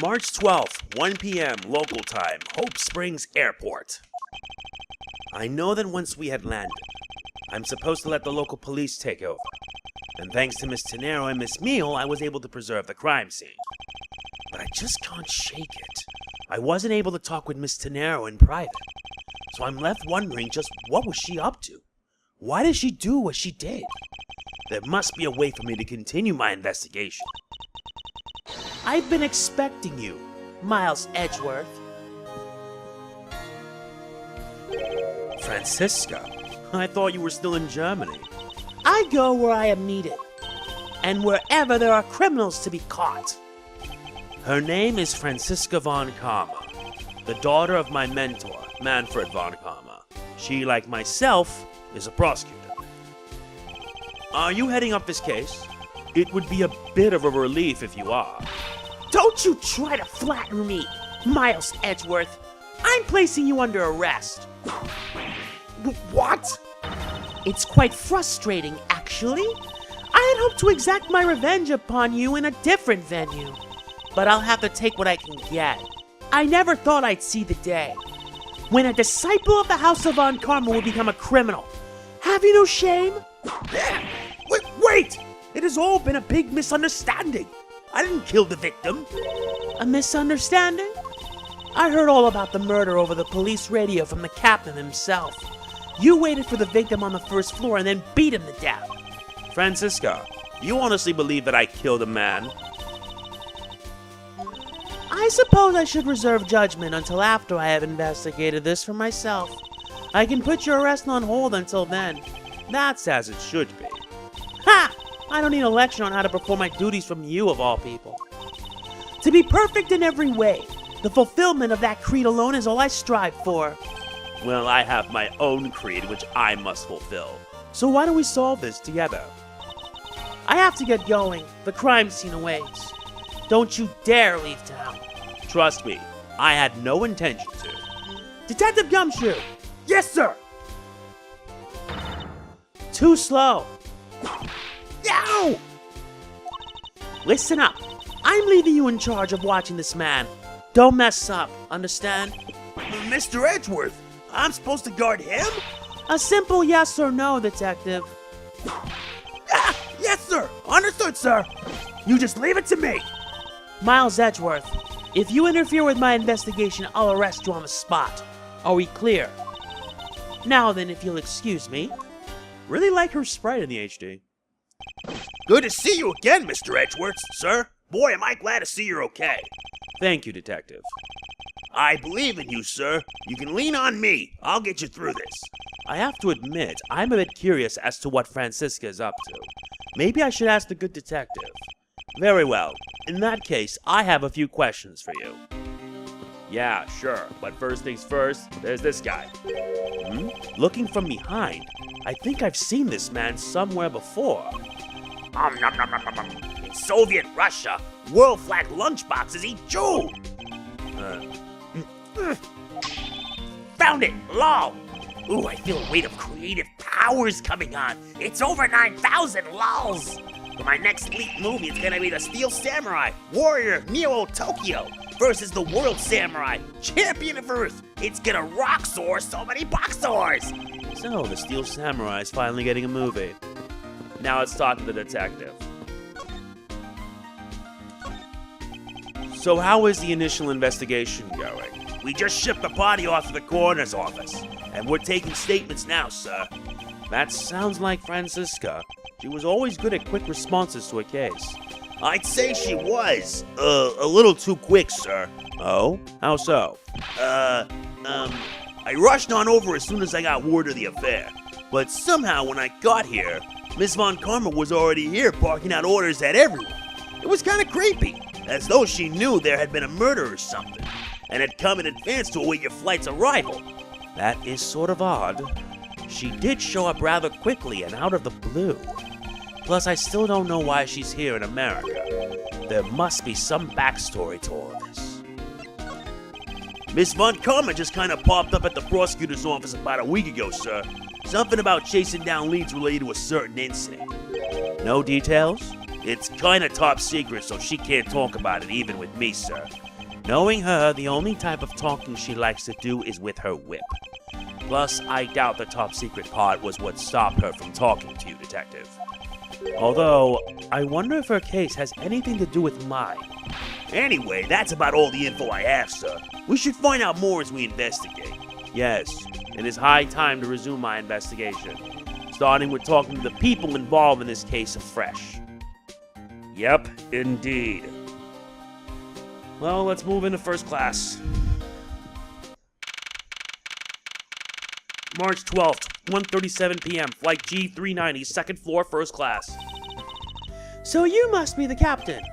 March 12th, 1 p.m. local time, Hope Springs Airport. I know that once we had landed, I'm supposed to let the local police take over. And thanks to Miss Tenero and Miss Meal, I was able to preserve the crime scene. But I just can't shake it. I wasn't able to talk with Miss Tenero in private. So I'm left wondering just what was she up to? Why did she do what she did? There must be a way for me to continue my investigation. I've been expecting you, Miles Edgeworth. Franziska, I thought you were still in Germany. I go where I am needed, and wherever there are criminals to be caught. Her name is Franziska von Karma, the daughter of my mentor, Manfred von Karma. She, like myself, is a prosecutor. Are you heading up this case? It would be a bit of a relief if you are. Don't you try to flatter me, Miles Edgeworth. I'm placing you under arrest. What? It's quite frustrating, actually. I had hoped to exact my revenge upon you in a different venue, but I'll have to take what I can get. I never thought I'd see the day when a disciple of the House of Von Karma would become a criminal. Have you no shame? Wait! It has all been a big misunderstanding. I didn't kill the victim. A misunderstanding? I heard all about the murder over the police radio from the captain himself. You waited for the victim on the first floor and then beat him to death. Franziska, you honestly believe that I killed a man? I suppose I should reserve judgment until after I have investigated this for myself. I can put your arrest on hold until then. That's as it should be. Ha! I don't need a lecture on how to perform my duties from you, of all people. To be perfect in every way, the fulfillment of that creed alone is all I strive for. Well, I have my own creed which I must fulfill. So why don't we solve this together? I have to get going. The crime scene awaits. Don't you dare leave town. Trust me, I had no intention to. Detective Gumshoe! Yes, sir! Too slow. Yow! Listen up. I'm leaving you in charge of watching this man. Don't mess up, understand? Mr. Edgeworth, I'm supposed to guard him? A simple yes or no, detective. Yes, sir! Understood, sir! You just leave it to me! Miles Edgeworth, if you interfere with my investigation, I'll arrest you on the spot. Are we clear? Now then, if you'll excuse me. Really like her sprite in the HD. Good to see you again, Mr. Edgeworth, sir. Boy, am I glad to see you're okay. Thank you, Detective. I believe in you, sir. You can lean on me. I'll get you through this. I have to admit, I'm a bit curious as to what Franziska is up to. Maybe I should ask the good detective. Very well. In that case, I have a few questions for you. Yeah, sure. But first things first, there's this guy. Looking from behind, I think I've seen this man somewhere before. In Soviet Russia, world flag lunchboxes eat Jew. Found it! Lol! Ooh, I feel a weight of creative powers coming on. It's over 9,000 lols! For my next leap movie, it's gonna be the Steel Samurai, Warrior Neo Tokyo versus the World Samurai, Champion of Earth. It's gonna rock soar so many boxers! So, the Steel Samurai is finally getting a movie. Now let's talk to the detective. So how is the initial investigation going? We just shipped the body off to the coroner's office, and we're taking statements now, sir. That sounds like Franziska. She was always good at quick responses to a case. I'd say she was. A little too quick, sir. Oh? How so? I rushed on over as soon as I got word of the affair. But somehow when I got here, Miss Von Karma was already here barking out orders at everyone. It was kind of creepy, as though she knew there had been a murder or something, and had come in advance to await your flight's arrival. That is sort of odd. She did show up rather quickly and out of the blue. Plus, I still don't know why she's here in America. There must be some backstory to all this. Miss Von Karma just kind of popped up at the prosecutor's office about a week ago, sir. Something about chasing down leads related to a certain incident. No details? It's kinda top secret, so she can't talk about it even with me, sir. Knowing her, the only type of talking she likes to do is with her whip. Plus, I doubt the top secret part was what stopped her from talking to you, Detective. Although, I wonder if her case has anything to do with mine. Anyway, that's about all the info I have, sir. We should find out more as we investigate. Yes, it is high time to resume my investigation, starting with talking to the people involved in this case afresh. Yep, indeed. Well, let's move into first class. March 12th, 1:37 p.m., flight G390, second floor, first class. So you must be the captain.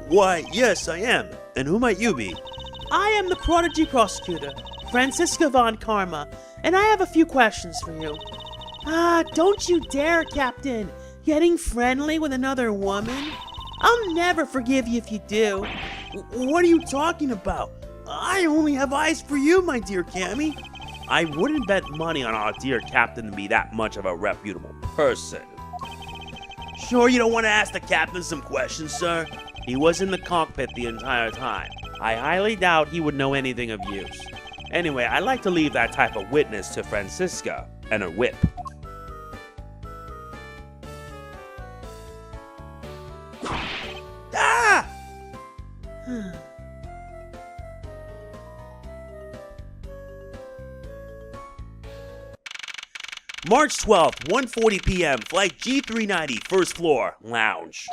Why, yes, I am. And who might you be? I am the prodigy prosecutor, Franziska von Karma, and I have a few questions for you. Don't you dare, Captain. Getting friendly with another woman? I'll never forgive you if you do. What are you talking about? I only have eyes for you, my dear Cammy. I wouldn't bet money on our dear captain to be that much of a reputable person. Sure you don't want to ask the captain some questions, sir? He was in the cockpit the entire time. I highly doubt he would know anything of use. Anyway, I'd like to leave that type of witness to Franziska and her whip. Ah! March 12th, 1:40 p.m., flight G390, first floor, lounge.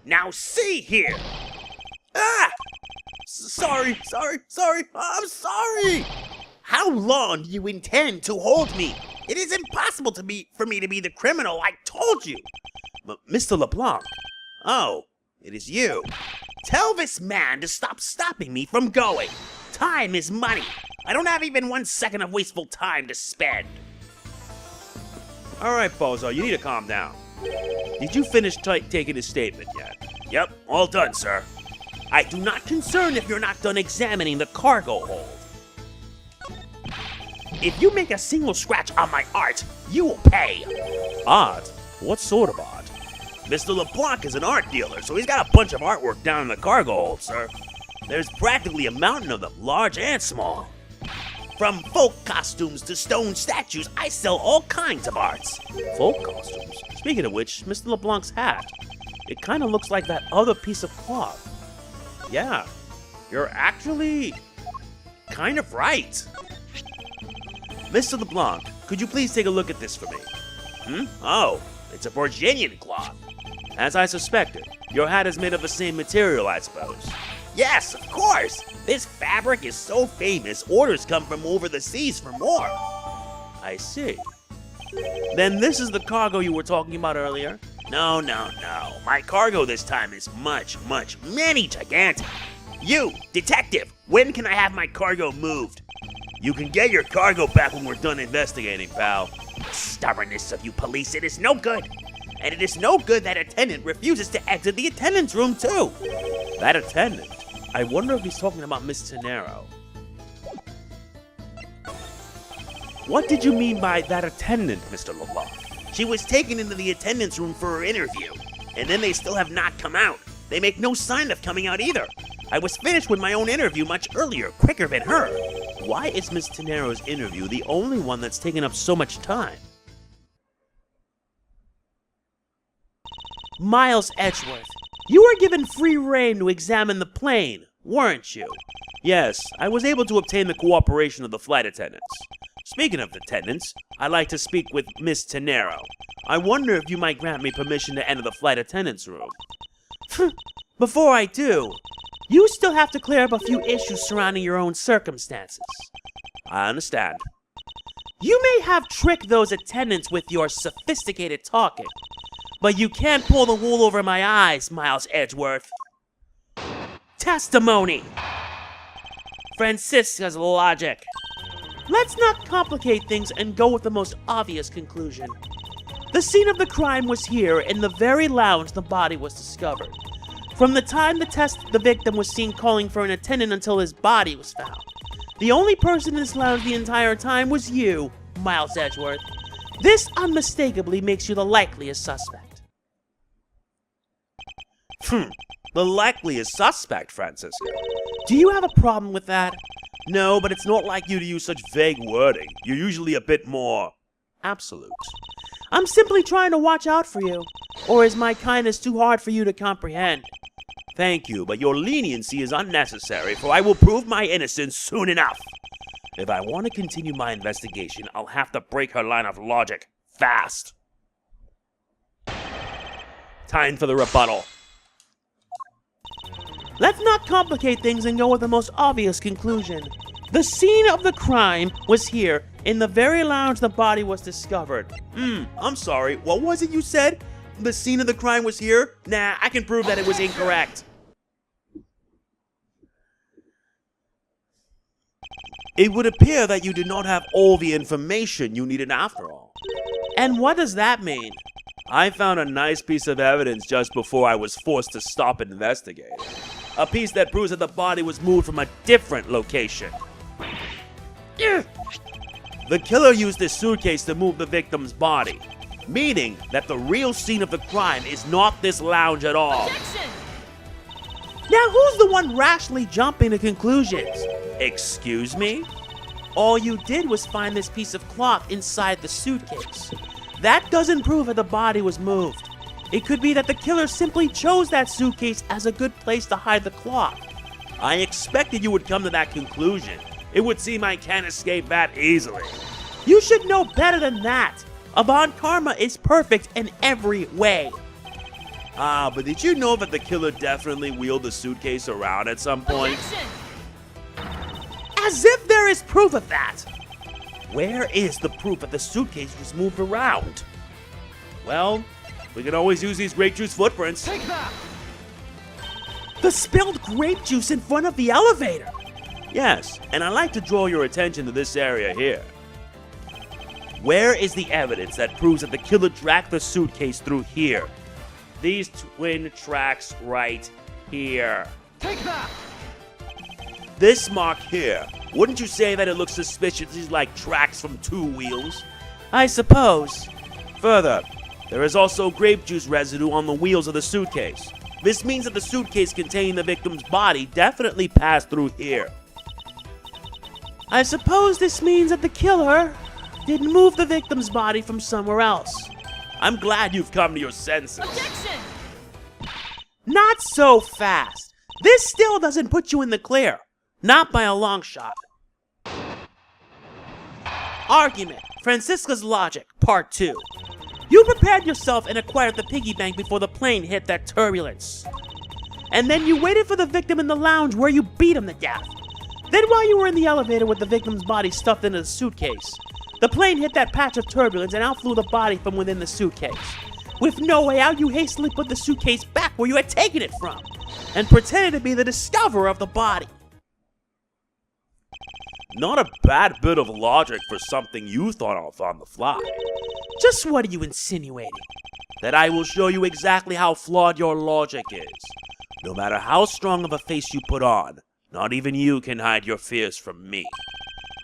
Now see here! Ah! Sorry, I'm sorry! How long do you intend to hold me? It is impossible for me to be the criminal, I told you! Mr. LeBlanc? Oh, it is you. Tell this man to stop stopping me from going. Time is money. I don't have even 1 second of wasteful time to spend. Alright, Bozo, you need to calm down. Did you finish taking his statement yet? Yep, all done, sir. I do not concern if you're not done examining the cargo hold. If you make a single scratch on my art, you will pay. Art? What sort of art? Mr. LeBlanc is an art dealer, so he's got a bunch of artwork down in the cargo hold, sir. There's practically a mountain of them, large and small. From folk costumes to stone statues, I sell all kinds of arts. Folk costumes? Speaking of which, Mr. LeBlanc's hat. It kind of looks like that other piece of cloth. Yeah, you're actually kind of right. Mr. LeBlanc, could you please take a look at this for me? Oh, it's a Virginian cloth. As I suspected, your hat is made of the same material, I suppose. Yes, of course. This fabric is so famous, orders come from over the seas for more. I see. Then this is the cargo you were talking about earlier? No. My cargo this time is many gigantic. You, detective, when can I have my cargo moved? You can get your cargo back when we're done investigating, pal. The stubbornness of you police, it is no good. And it is no good that attendant refuses to exit the attendance room, too. That attendant? I wonder if he's talking about Miss Tenero. What did you mean by that attendant, Mr. LeBlanc? She was taken into the attendance room for her interview, and then they still have not come out. They make no sign of coming out either. I was finished with my own interview much earlier, quicker than her. Why is Miss Tenero's interview the only one that's taken up so much time? Miles Edgeworth, you were given free rein to examine the plane, weren't you? Yes, I was able to obtain the cooperation of the flight attendants. Speaking of attendants, I'd like to speak with Miss Tenero. I wonder if you might grant me permission to enter the flight attendants room. Before I do, you still have to clear up a few issues surrounding your own circumstances. I understand. You may have tricked those attendants with your sophisticated talking, but you can't pull the wool over my eyes, Miles Edgeworth. Testimony! Franziska's logic. Let's not complicate things and go with the most obvious conclusion. The scene of the crime was here, in the very lounge the body was discovered. From the time the victim was seen calling for an attendant until his body was found. The only person in this lounge the entire time was you, Miles Edgeworth. This unmistakably makes you the likeliest suspect. The likeliest suspect, Franziska. Do you have a problem with that? No, but it's not like you to use such vague wording. You're usually a bit more absolute. I'm simply trying to watch out for you. Or is my kindness too hard for you to comprehend? Thank you, but your leniency is unnecessary, for I will prove my innocence soon enough. If I want to continue my investigation, I'll have to break her line of logic fast. Time for the rebuttal. Let's not complicate things and go with the most obvious conclusion. The scene of the crime was here, in the very lounge the body was discovered. I'm sorry, what was it you said? The scene of the crime was here? Nah, I can prove that it was incorrect. It would appear that you did not have all the information you needed after all. And what does that mean? I found a nice piece of evidence just before I was forced to stop investigating. A piece that proves that the body was moved from a different location. The killer used this suitcase to move the victim's body, meaning that the real scene of the crime is not this lounge at all. Objection! Now who's the one rashly jumping to conclusions? Excuse me? All you did was find this piece of cloth inside the suitcase. That doesn't prove that the body was moved. It could be that the killer simply chose that suitcase as a good place to hide the cloth. I expected you would come to that conclusion. It would seem I can't escape that easily. You should know better than that. Von Karma is perfect in every way. But did you know that the killer definitely wheeled the suitcase around at some point? Objection! As if there is proof of that. Where is the proof that the suitcase was moved around? Well, we can always use these grape juice footprints. Take that! The spilled grape juice in front of the elevator. Yes, and I'd like to draw your attention to this area here. Where is the evidence that proves that the killer dragged the suitcase through here? These twin tracks right here. Take that! This mark here, wouldn't you say that it looks suspiciously like tracks from two wheels? I suppose. Further, there is also grape juice residue on the wheels of the suitcase. This means that the suitcase containing the victim's body definitely passed through here. I suppose this means that the killer didn't move the victim's body from somewhere else. I'm glad you've come to your senses. Objection! Not so fast. This still doesn't put you in the clear. Not by a long shot. Argument. Franziska's logic, part 2. You prepared yourself and acquired the piggy bank before the plane hit that turbulence. And then you waited for the victim in the lounge where you beat him to death. Then while you were in the elevator with the victim's body stuffed into the suitcase, the plane hit that patch of turbulence and out flew the body from within the suitcase. With no way out, you hastily put the suitcase back where you had taken it from, and pretended to be the discoverer of the body. Not a bad bit of logic for something you thought of on the fly. Just what are you insinuating? That I will show you exactly how flawed your logic is. No matter how strong of a face you put on, not even you can hide your fears from me.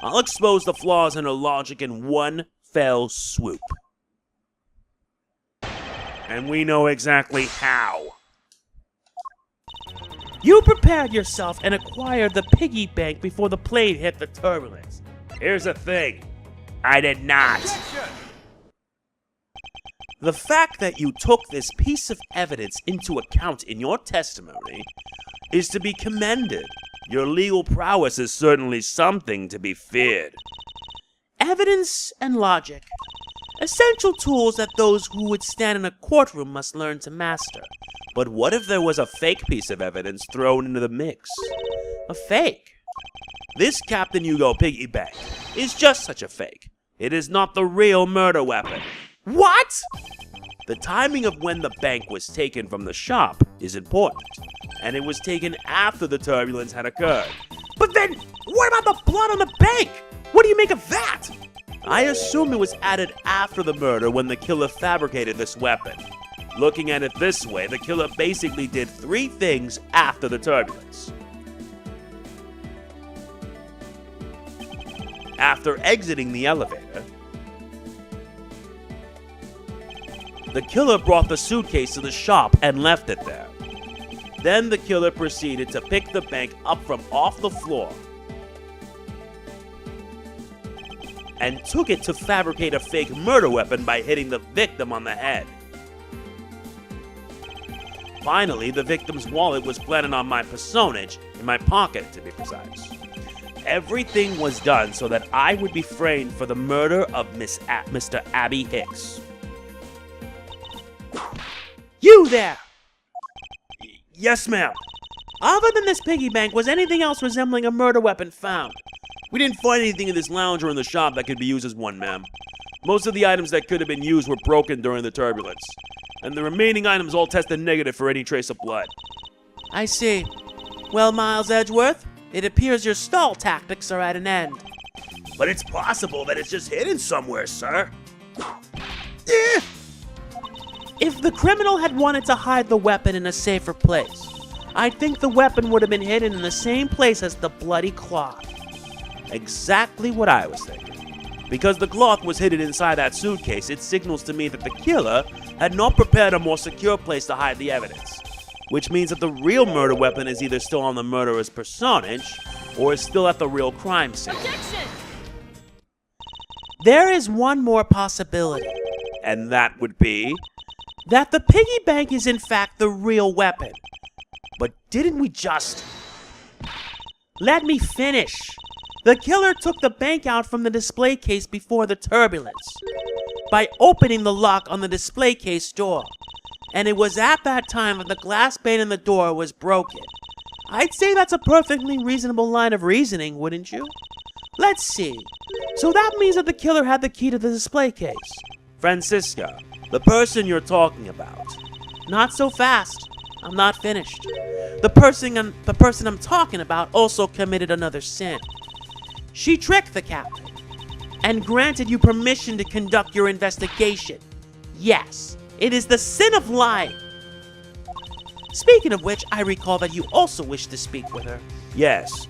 I'll expose the flaws in her logic in one fell swoop. And we know exactly how. You prepared yourself and acquired the piggy bank before the plane hit the turbulence. Here's the thing. I did not. The fact that you took this piece of evidence into account in your testimony is to be commended. Your legal prowess is certainly something to be feared. Evidence and logic. Essential tools that those who would stand in a courtroom must learn to master. But what if there was a fake piece of evidence thrown into the mix? A fake? This Captain Hugo piggy bank is just such a fake. It is not the real murder weapon. What? The timing of when the bank was taken from the shop is important, and it was taken after the turbulence had occurred. But then, what about the blood on the bank? What do you make of that? I assume it was added after the murder when the killer fabricated this weapon. Looking at it this way, the killer basically did 3 things after the turbulence. After exiting the elevator, the killer brought the suitcase to the shop and left it there. Then the killer proceeded to pick the bank up from off the floor and took it to fabricate a fake murder weapon by hitting the victim on the head. Finally, the victim's wallet was planted on my personage, in my pocket to be precise. Everything was done so that I would be framed for the murder of Mr. Abby Hicks. You there! Yes, ma'am. Other than this piggy bank, was anything else resembling a murder weapon found? We didn't find anything in this lounge or in the shop that could be used as one, ma'am. Most of the items that could have been used were broken during the turbulence, and the remaining items all tested negative for any trace of blood. I see. Well, Miles Edgeworth, it appears your stall tactics are at an end. But it's possible that it's just hidden somewhere, sir. Eh. If the criminal had wanted to hide the weapon in a safer place, I think the weapon would have been hidden in the same place as the bloody cloth. Exactly what I was thinking. Because the cloth was hidden inside that suitcase, it signals to me that the killer had not prepared a more secure place to hide the evidence. Which means that the real murder weapon is either still on the murderer's personage, or is still at the real crime scene. Objection! There is one more possibility. And that would be That the piggy bank is in fact the real weapon. but didn't we just... Let me finish. The killer took the bank out from the display case before the turbulence by opening the lock on the display case door. And it was at that time that the glass pane in the door was broken. I'd say that's a perfectly reasonable line of reasoning, wouldn't you? Let's see. So that means that the killer had the key to the display case. Franziska, the person you're talking about. Not so fast. I'm not finished. The person I'm talking about also committed another sin. She tricked the captain and granted you permission to conduct your investigation. Yes, it is the sin of lying. Speaking of which, I recall that you also wish to speak with her. Yes.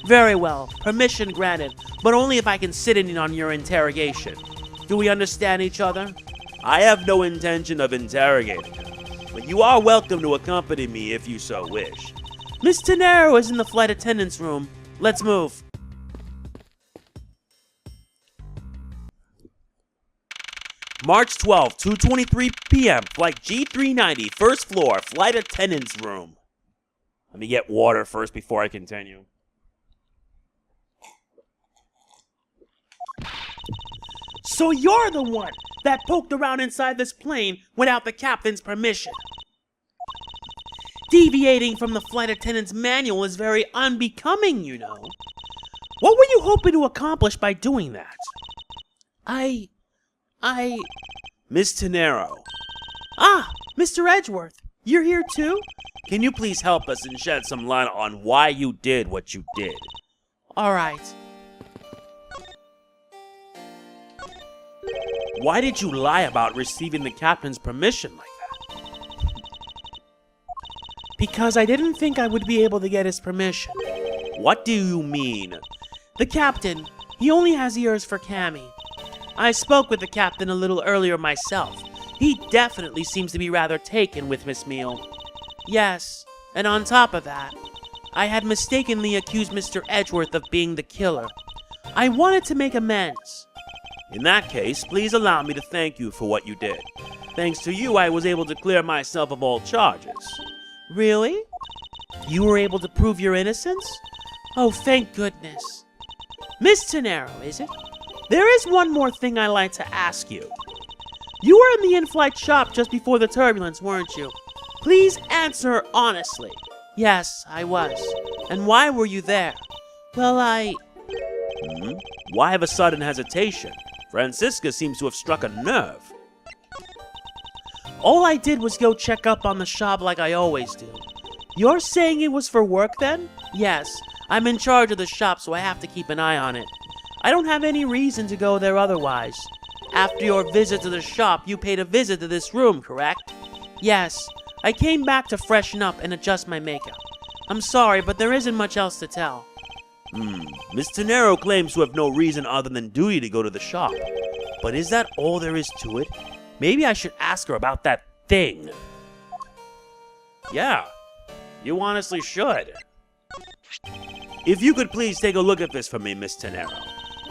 Very well, permission granted, but only if I can sit in on your interrogation. Do we understand each other? I have no intention of interrogating her, but you are welcome to accompany me if you so wish. Miss Tenero is in the flight attendant's room. Let's move. March 12, 2:23 p.m., flight G390, first floor, flight attendant's room. Let me get water first before I continue. So you're the one that poked around inside this plane without the captain's permission. Deviating from the flight attendant's manual is very unbecoming, you know. What were you hoping to accomplish by doing that? Miss Tenero, Ah, Mr. Edgeworth, you're here too? can you please help us and shed some light on why you did what you did? All right. Why did you lie about receiving the captain's permission like that? Because I didn't think I would be able to get his permission. What do you mean? The captain, he only has ears for Cammy. I spoke with the captain a little earlier myself. He definitely seems to be rather taken with Miss Meal. Yes, and on top of that, I had mistakenly accused Mr. Edgeworth of being the killer. I wanted to make amends. In that case, please allow me to thank you for what you did. Thanks to you, I was able to clear myself of all charges. Really? You were able to prove your innocence? Oh, thank goodness. Miss Tenero, is it? There is one more thing I'd like to ask you. You were in the in-flight shop just before the turbulence, weren't you? Please answer honestly. Yes, I was. And why were you there? Well, Why have a sudden hesitation? Franziska seems to have struck a nerve. All I did was go check up on the shop like I always do. You're saying it was for work then? Yes, I'm in charge of the shop, so I have to keep an eye on it. I don't have any reason to go there otherwise. After your visit to the shop, you paid a visit to this room, correct? Yes, I came back to freshen up and adjust my makeup. I'm sorry, but there isn't much else to tell. Miss Tenero claims to have no reason other than duty to go to the shop. But is that all there is to it? Maybe I should ask her about that thing. Yeah. You honestly should. If you could please take a look at this for me, Miss Tenero.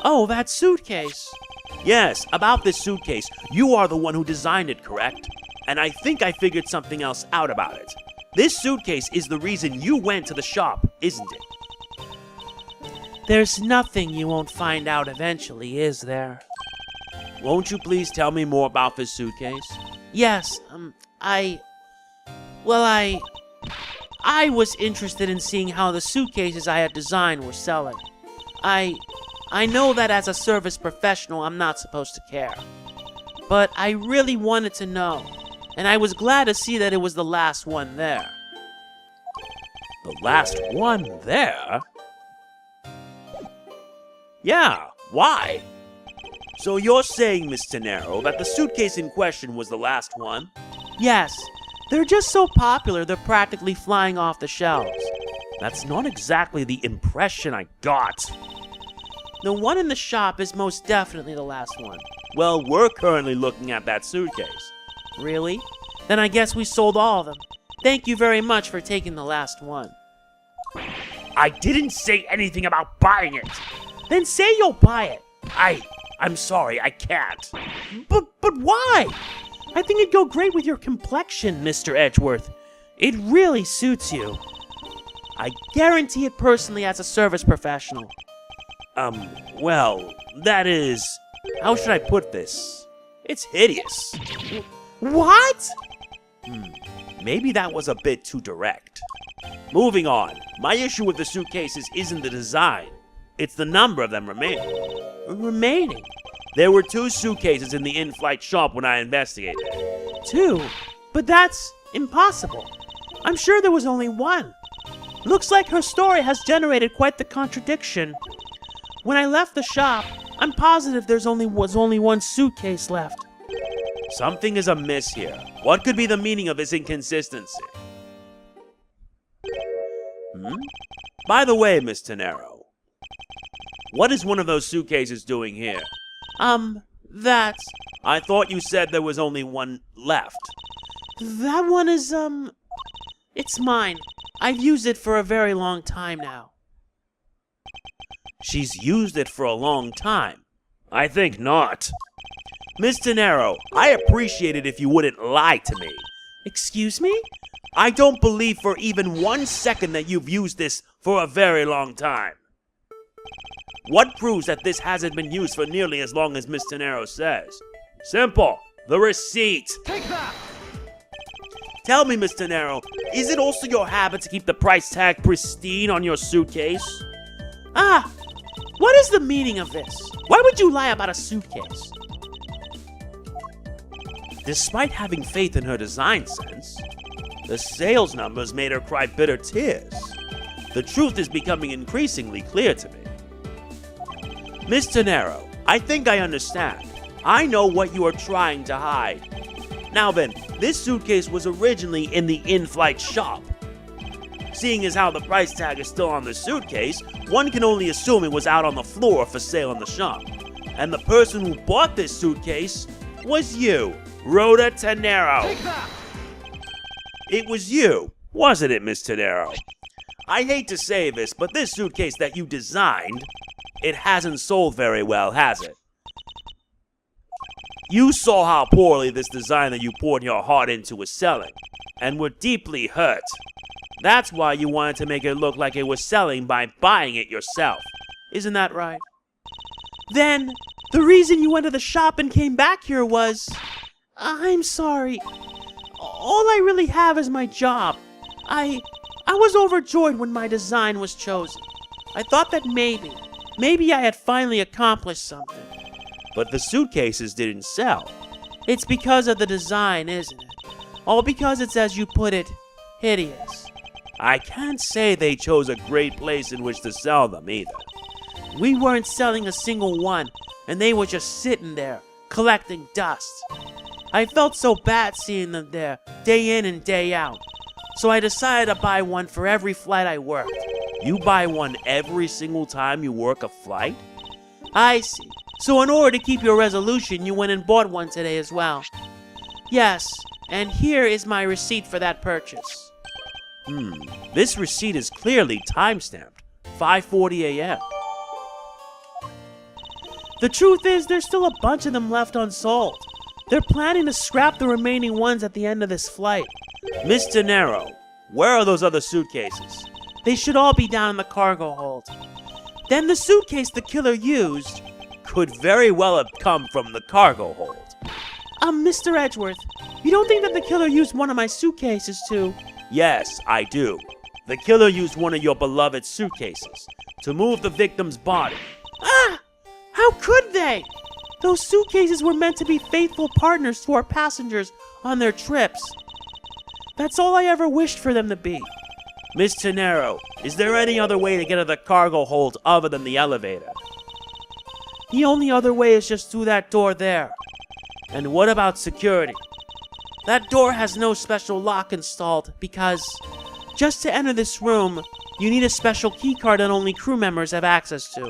Oh, that suitcase. Yes, about this suitcase. You are the one who designed it, correct? And I think I figured something else out about it. This suitcase is the reason you went to the shop, isn't it? There's nothing you won't find out eventually, is there? Won't you please tell me more about this suitcase? Yes, I was interested in seeing how the suitcases I had designed were selling. I know that as a service professional, I'm not supposed to care. But I really wanted to know, and I was glad to see that it was the last one there. The last one there? Yeah, why? So you're saying, Miss Tenero, that the suitcase in question was the last one? Yes, they're just so popular they're practically flying off the shelves. That's not exactly the impression I got. The one in the shop is most definitely the last one. Well, we're currently looking at that suitcase. Really? Then I guess we sold all of them. Thank you very much for taking the last one. I didn't say anything about buying it. Then say you'll buy it. I'm sorry, I can't. But why? I think it'd go great with your complexion, Mr. Edgeworth. It really suits you. I guarantee it personally as a service professional. Well, that is... How should I put this? It's hideous. What? Maybe that was a bit too direct. Moving on. My issue with the suitcases isn't the design. It's the number of them remaining. Remaining? There were 2 suitcases in the in-flight shop when I investigated. 2? But that's impossible. I'm sure there was only 1. Looks like her story has generated quite the contradiction. When I left the shop, I'm positive was only 1 suitcase left. Something is amiss here. What could be the meaning of this inconsistency? By the way, Miss Tenero, what is one of those suitcases doing here? That's... I thought you said there was only 1 left. That one is, it's mine. I've used it for a very long time now. She's used it for a long time. I think not. Miss Tenero, I appreciate it if you wouldn't lie to me. Excuse me? I don't believe for even 1 second that you've used this for a very long time. What proves that this hasn't been used for nearly as long as Miss Tenero says? Simple. The receipt. Take that! Tell me, Miss Tenero, is it also your habit to keep the price tag pristine on your suitcase? What is the meaning of this? Why would you lie about a suitcase? Despite having faith in her design sense, the sales numbers made her cry bitter tears. The truth is becoming increasingly clear to me. Miss Tenero, I think I understand. I know what you are trying to hide. Now then, this suitcase was originally in the in-flight shop. Seeing as how the price tag is still on the suitcase, one can only assume it was out on the floor for sale in the shop. And the person who bought this suitcase was you, Rhoda Tenero. Take that! It was you, wasn't it, Miss Tenero? I hate to say this, but this suitcase that you designed, it hasn't sold very well, has it? You saw how poorly this design that you poured your heart into was selling, and were deeply hurt. That's why you wanted to make it look like it was selling by buying it yourself. Isn't that right? Then, the reason you went to the shop and came back here was... I'm sorry. All I really have is my job. I was overjoyed when my design was chosen. I thought that maybe I had finally accomplished something. But the suitcases didn't sell. It's because of the design, isn't it? All because it's, as you put it, hideous. I can't say they chose a great place in which to sell them either. We weren't selling a single one, and they were just sitting there, collecting dust. I felt so bad seeing them there, day in and day out. So I decided to buy one for every flight I worked. You buy one every single time you work a flight? I see. So in order to keep your resolution, you went and bought one today as well. Yes, and here is my receipt for that purchase. This receipt is clearly time-stamped. 5:40 a.m. The truth is, there's still a bunch of them left unsold. They're planning to scrap the remaining ones at the end of this flight. Mr. Nero, where are those other suitcases? They should all be down in the cargo hold. Then the suitcase the killer used Could very well have come from the cargo hold. Mr. Edgeworth, you don't think that the killer used one of my suitcases to... Yes, I do. The killer used one of your beloved suitcases to move the victim's body. Ah! How could they? Those suitcases were meant to be faithful partners to our passengers on their trips. That's all I ever wished for them to be. Mr. Nero, is there any other way to get to the cargo hold other than the elevator? The only other way is just through that door there. And what about security? That door has no special lock installed because just to enter this room, you need a special keycard that only crew members have access to.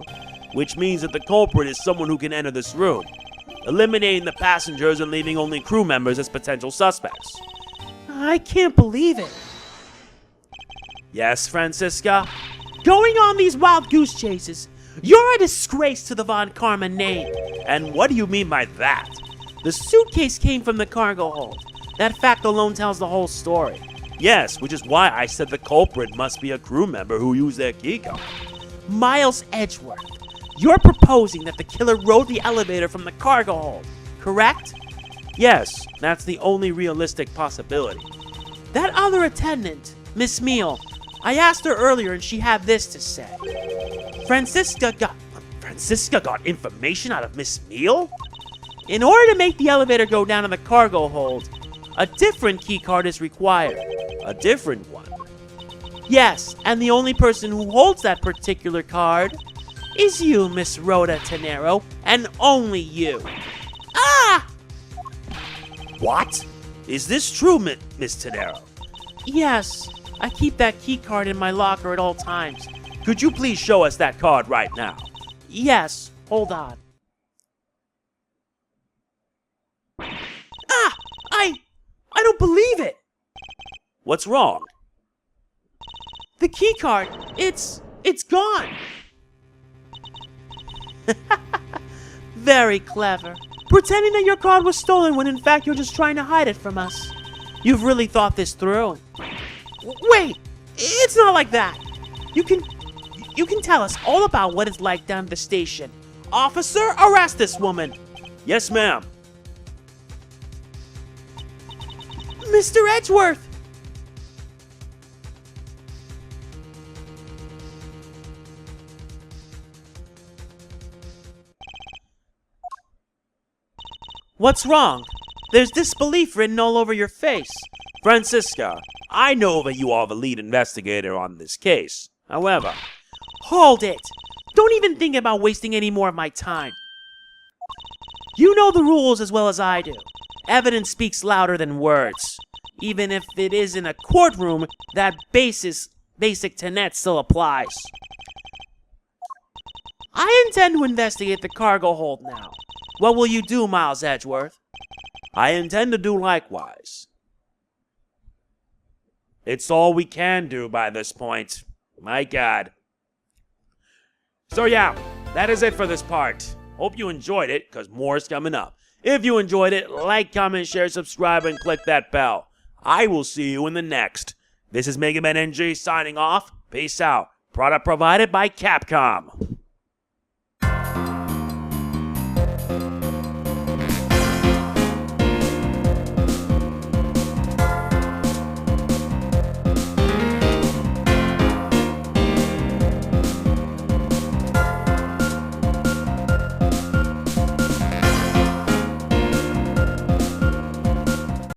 Which means that the culprit is someone who can enter this room, eliminating the passengers and leaving only crew members as potential suspects. I can't believe it. Yes, Franziska? Going on these wild goose chases, you're a disgrace to the Von Karma name. And what do you mean by that? The suitcase came from the cargo hold. That fact alone tells the whole story. Yes, which is why I said the culprit must be a crew member who used their keycard. Miles Edgeworth, you're proposing that the killer rode the elevator from the cargo hold, correct? Yes, that's the only realistic possibility. That other attendant, Miss Meal, I asked her earlier and she had this to say. Franziska got information out of Miss Meal? In order to make the elevator go down to the cargo hold, a different keycard is required. A different one? Yes, and the only person who holds that particular card is you, Miss Rhoda Tenero, and only you. Ah! What? Is this true, Miss Tenero? Yes, I keep that keycard in my locker at all times. Could you please show us that card right now? Yes, hold on. Ah! I don't believe it! What's wrong? The keycard, it's gone! Very clever. Pretending that your card was stolen when in fact you're just trying to hide it from us. You've really thought this through. Wait! It's not like that! You can tell us all about what it's like down at the station. Officer, arrest this woman! Yes, ma'am. Mr. Edgeworth! What's wrong? There's disbelief written all over your face. Franziska, I know that you are the lead investigator on this case. However... Hold it! Don't even think about wasting any more of my time. You know the rules as well as I do. Evidence speaks louder than words. Even if it is in a courtroom, that basic tenet still applies. I intend to investigate the cargo hold now. What will you do, Miles Edgeworth? I intend to do likewise. It's all we can do by this point. My God. So yeah, that is it for this part. Hope you enjoyed it, because more is coming up. If you enjoyed it, like, comment, share, subscribe, and click that bell. I will see you in the next. This is MegamanNG signing off. Peace out. Product provided by CAPCOM.